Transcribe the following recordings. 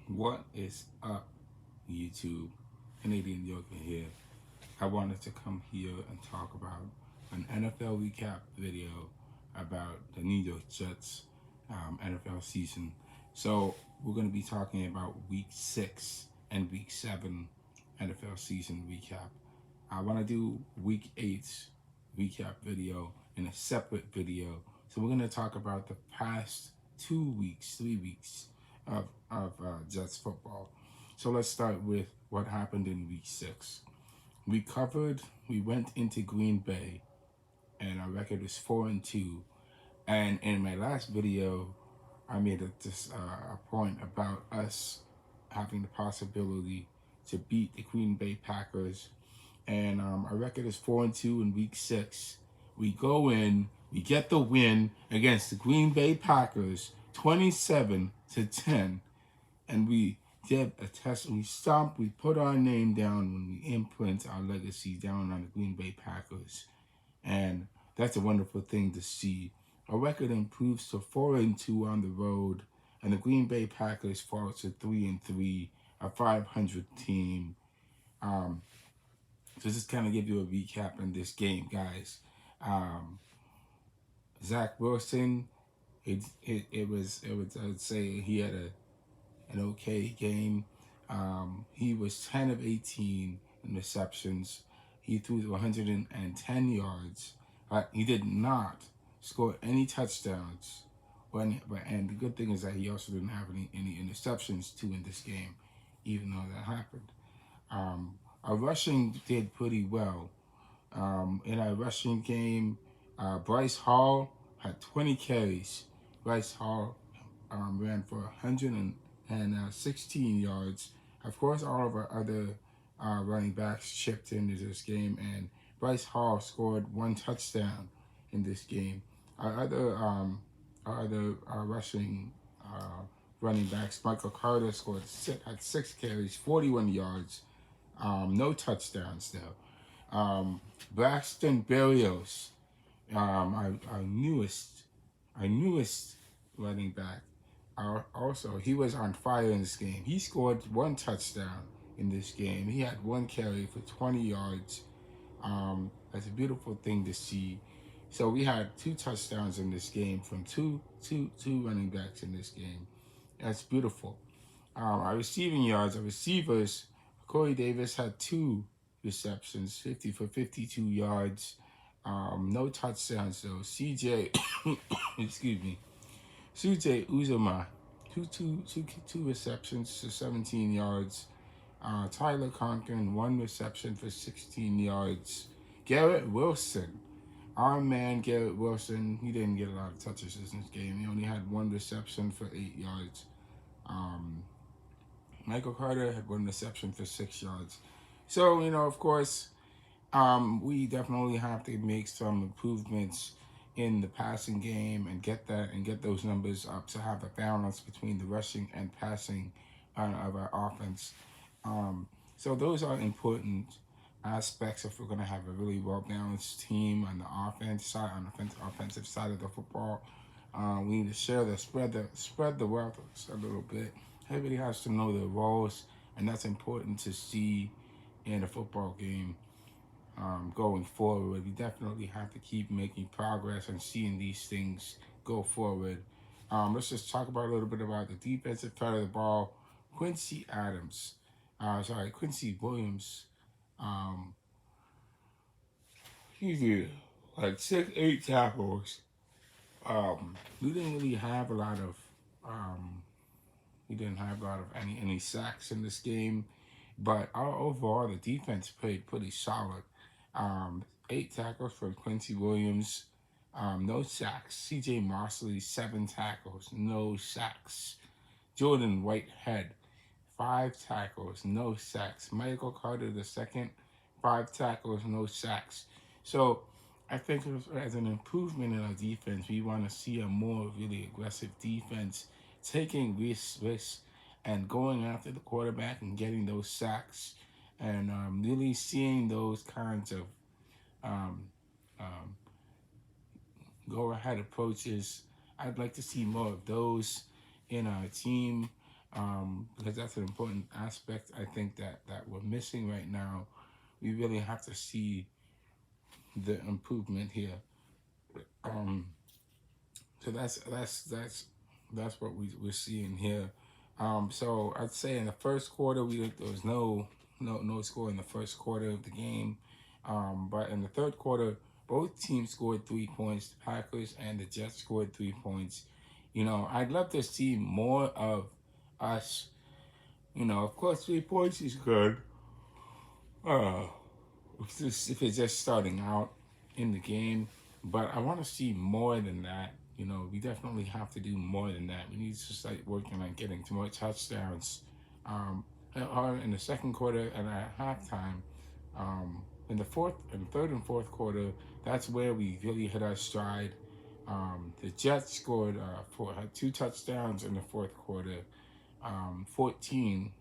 What is up, YouTube? Canadian Yoga here. I wanted to come here and talk about an NFL recap video about the New York Jets NFL season. So we're going to be talking about Week 6 and Week 7 NFL season recap. I want to do Week 8 recap video in a separate video. So we're going to talk about the past 2 weeks, 3 weeks of Jets football. So let's start with what happened in Week 6. We went into Green Bay, and our record is 4-2. And in my last video, I made a point about us having the possibility to beat the Green Bay Packers. And our record is 4-2 in Week 6. We go in, we get the win against the Green Bay Packers, 27-10, and we did a test. We put our name down when we imprint our legacy down on the Green Bay Packers, and that's a wonderful thing to see. Our record improves to 4-2 on the road, and the Green Bay Packers fall to 3-3, a 500 team. So just kind of give you a recap in this game, guys. Zach Wilson, it was I'd say he had an okay game. He was 10 of 18 in receptions. He threw 110 yards. He did not score any touchdowns. And the good thing is that he also didn't have any interceptions too in this game, even though that happened. Our rushing did pretty well. In our rushing game, Bryce Hall had 20 carries. Bryce Hall ran for 116 yards. Of course, all of our other running backs chipped into this game, and Bryce Hall scored one touchdown in this game. Our other rushing running backs, Michael Carter had 6 carries, 41 yards, no touchdowns though. Braxton Berrios, our newest running back, also he was on fire in this game. He scored one touchdown in this game. He had one carry for 20 yards. That's a beautiful thing to see. So we had 2 touchdowns in this game from two running backs in this game. That's beautiful. Our receiving yards, our receivers, Corey Davis had 2 receptions, 50 for 52 yards. No touchdowns though. CJ Uzoma, two receptions for 17 yards. Tyler Conklin, 1 reception for 16 yards. Garrett Wilson, our man Garrett Wilson, he didn't get a lot of touches in this game. He only had 1 reception for 8 yards. Michael Carter had 1 reception for 6 yards. So, of course, we definitely have to make some improvements in the passing game and get those numbers up to have a balance between the rushing and passing of our offense. So those are important aspects if we're going to have a really well-balanced team on the offensive side of the football. We need to spread the wealth a little bit. Everybody has to know their roles, and that's important to see in a football game. Going forward, we definitely have to keep making progress and seeing these things go forward. Let's just talk about a little bit about the defensive side of the ball. Quincy Williams. He did like 6-8 tackles. We didn't really have a lot of any sacks in this game, but overall the defense played pretty solid. 8 tackles for Quincy Williams, no sacks. C.J. Mosley, 7 tackles, no sacks. Jordan Whitehead, 5 tackles, no sacks. Michael Carter II, 5 tackles, no sacks. So I think as an improvement in our defense, we want to see a more really aggressive defense, taking risks and going after the quarterback and getting those sacks, and really seeing those kinds of go ahead approaches. I'd like to see more of those in our team. because that's an important aspect. I think that we're missing right now. We really have to see the improvement here. Um, so that's what we're seeing here. So I'd say in the first quarter there was no score in the first quarter of the game, but in the third quarter both teams scored 3 points. The Packers and the Jets scored 3 points. I'd love to see more of us. Of course, 3 points is good. Uh, if it's just starting out in the game, but I want to see more than that. We definitely have to do more than that. We need to start working on getting to more touchdowns. In the second quarter and at halftime, in the third and fourth quarter, that's where we really hit our stride. The Jets had 2 touchdowns in the fourth quarter. 14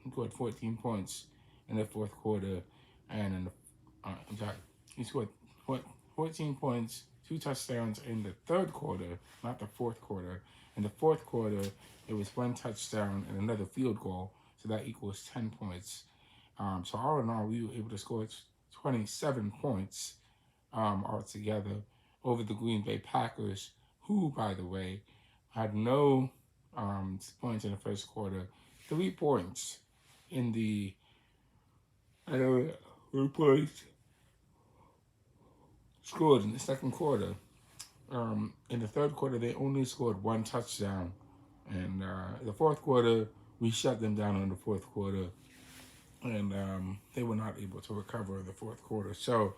points in the fourth quarter, and he scored 14 points, 2 touchdowns in the third quarter, not the fourth quarter. In the fourth quarter, it was 1 touchdown and another field goal, so that equals 10 points. So all in all, we were able to score 27 points altogether over the Green Bay Packers, who, by the way, had no points in the first quarter, 3 points in the 3 points scored in the second quarter. In the third quarter, they only scored 1 touchdown, and the fourth quarter we shut them down in the fourth quarter, and they were not able to recover in the fourth quarter. So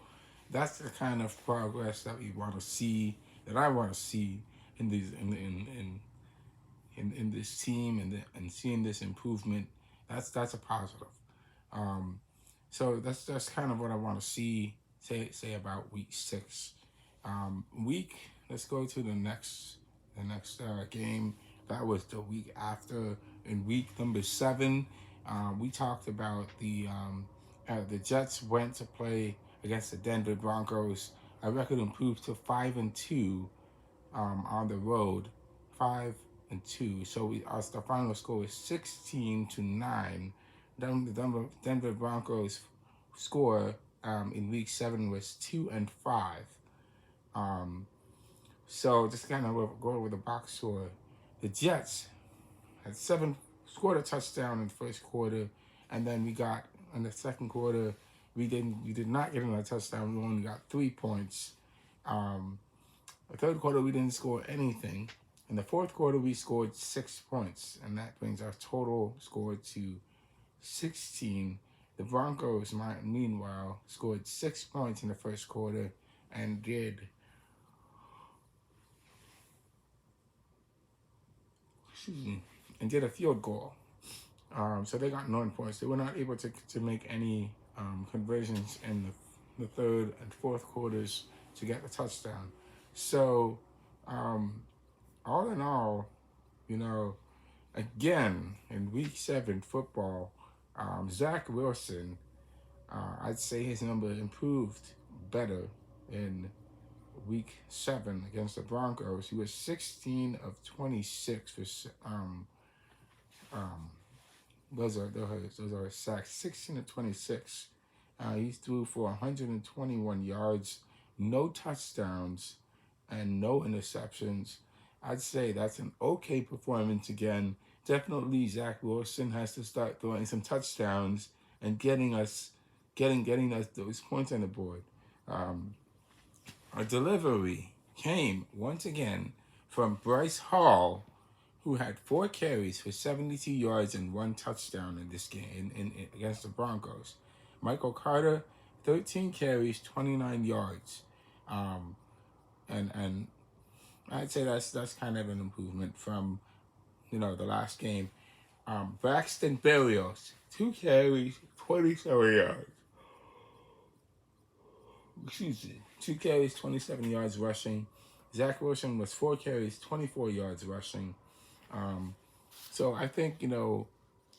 that's the kind of progress that we want to see, that I want to see in these in this team, and seeing this improvement. That's a positive. So that's kind of what I want to say about week 6. Let's go to the next game. That was the week after. In week number 7, we talked about the Jets went to play against the Denver Broncos. Our record improved to 5-2 on the road, 5-2. So the final score is 16-9. The Denver Broncos score in week 7 was 2-5. So just kind of go over the box score. The Jets had scored a touchdown in the first quarter, and then we got in the second quarter we did not get another touchdown. We only got 3 points. The third quarter we didn't score anything. In the fourth quarter we scored 6 points, and that brings our total score to 16. The Broncos, meanwhile, scored 6 points in the first quarter and did a field goal. So they got 9 points. They were not able to make any conversions in the third and fourth quarters to get the touchdown. So all in all, again, in week 7 football, Zach Wilson, I'd say his number improved better in week 7 against the Broncos. He was 16 of 26 for those are sacks. 16 of 26. He threw for 121 yards, no touchdowns, and no interceptions. I'd say that's an okay performance again. Definitely Zach Wilson has to start throwing some touchdowns and getting us those points on the board. A delivery came once again from Bryce Hall, who had 4 carries for 72 yards and 1 touchdown in this game in against the Broncos. Michael Carter, 13 carries, 29 yards. And I'd say that's kind of an improvement from the last game. Braxton Berrios, 2 carries, 27 yards. Excuse me. 2 carries, 27 yards rushing. Zach Wilson was 4 carries, 24 yards rushing. So I think we're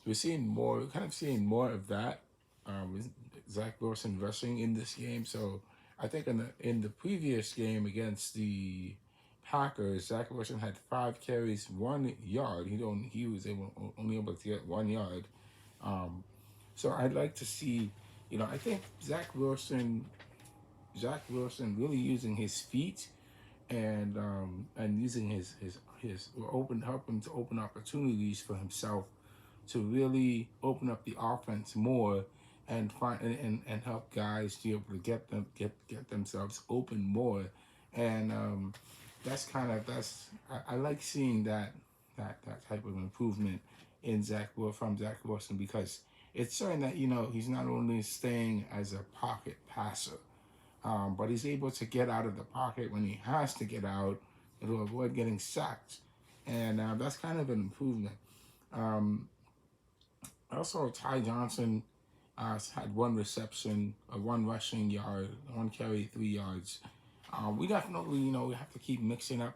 kind of seeing more of that. With Zach Wilson rushing in this game. So I think in the previous game against the Packers, Zach Wilson had 5 carries, 1 yard. He was only able to get 1 yard. So I'd like to see, I think Zach Wilson really using his feet and using his help him to open opportunities for himself to really open up the offense more and find and help guys to be able to get themselves open more. And I like seeing that type of improvement in from Zach Wilson, because it's showing that he's not only staying as a pocket passer, but he's able to get out of the pocket when he has to get out to avoid getting sacked, and that's kind of an improvement. Also, Ty Johnson had 1 reception, 1 rushing yard, 1 carry, 3 yards. We definitely, we have to keep mixing up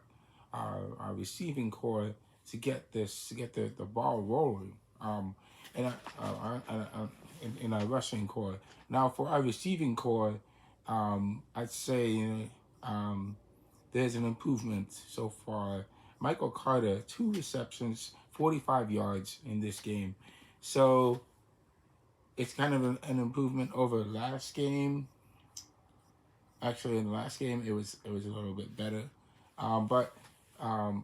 our receiving core to get the ball rolling. In our rushing core. Now, for our receiving core, I'd say there's an improvement so far. Michael Carter, 2 receptions, 45 yards in this game. So it's kind of an improvement over last game. Actually, in the last game, it was a little bit better. But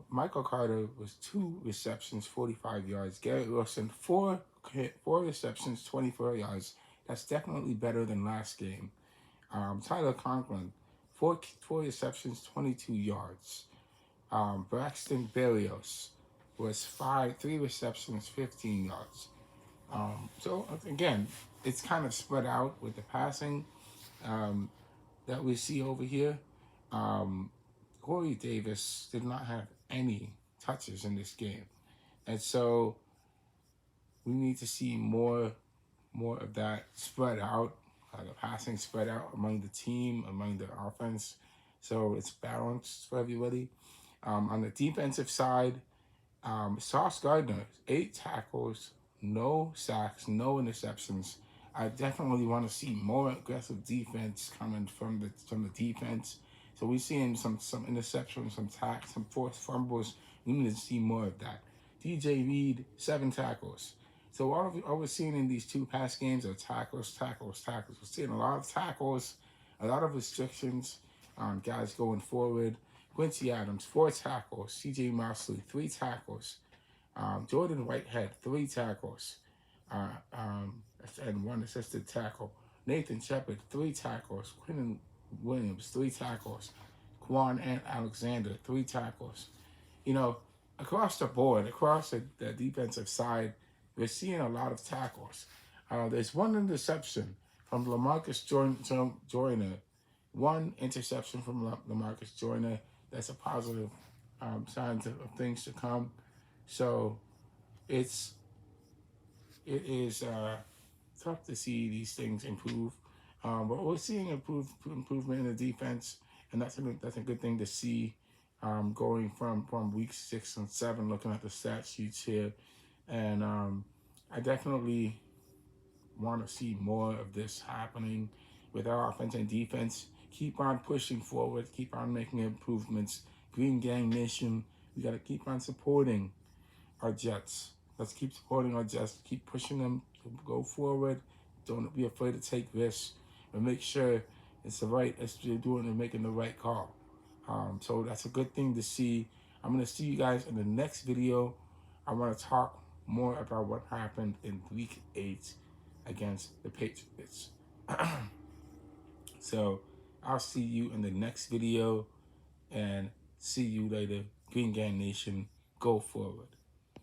Michael Carter was 2 receptions, 45 yards. Garrett Wilson, 4 receptions, 24 yards. That's definitely better than last game. Tyler Conklin, 4 receptions, 22 yards. Braxton Berrios was 3 receptions, 15 yards. So again, it's kind of spread out with the passing that we see over here. Corey Davis did not have any touches in this game, and so we need to see more of that spread out, the passing spread out among the team, among the offense, so it's balanced for everybody. On the defensive side, Sauce Gardner, 8 tackles, no sacks, no interceptions. I definitely want to see more aggressive defense coming from the defense. So we're seeing some interceptions, some sacks, some forced fumbles. We need to see more of that. DJ Reed, 7 tackles. So all we're seeing in these 2 past games are tackles. We're seeing a lot of tackles, a lot of restrictions on guys going forward. Quincy Adams, 4 tackles. C.J. Mosley, 3 tackles. Jordan Whitehead, 3 tackles. And 1 assisted tackle. Nathan Shepard, 3 tackles. Quinton Williams, 3 tackles. Quan Alexander, 3 tackles. Across the board, across the defensive side, we're seeing a lot of tackles. There's 1 interception from Lamarcus Joyner. 1 interception from Lamarcus Joyner. That's a positive sign of things to come. So it is tough to see these things improve, but we're seeing improvement in the defense, and that's a good thing to see. Going from week 6 and 7, looking at the stat sheets here, and I definitely want to see more of this happening with our offense and defense. Keep on pushing forward, keep on making improvements. Green Gang Nation, we got to keep on supporting our Jets. Let's keep supporting our Jets, keep pushing them to go forward. Don't be afraid to take risks, and make sure it's the right, as you're doing and making the right call. So that's a good thing to see. I'm going to see you guys in the next video. I want to talk more about what happened in week 8 against the Patriots. So I'll see you in the next video, and see you later. Green Gang Nation, go forward.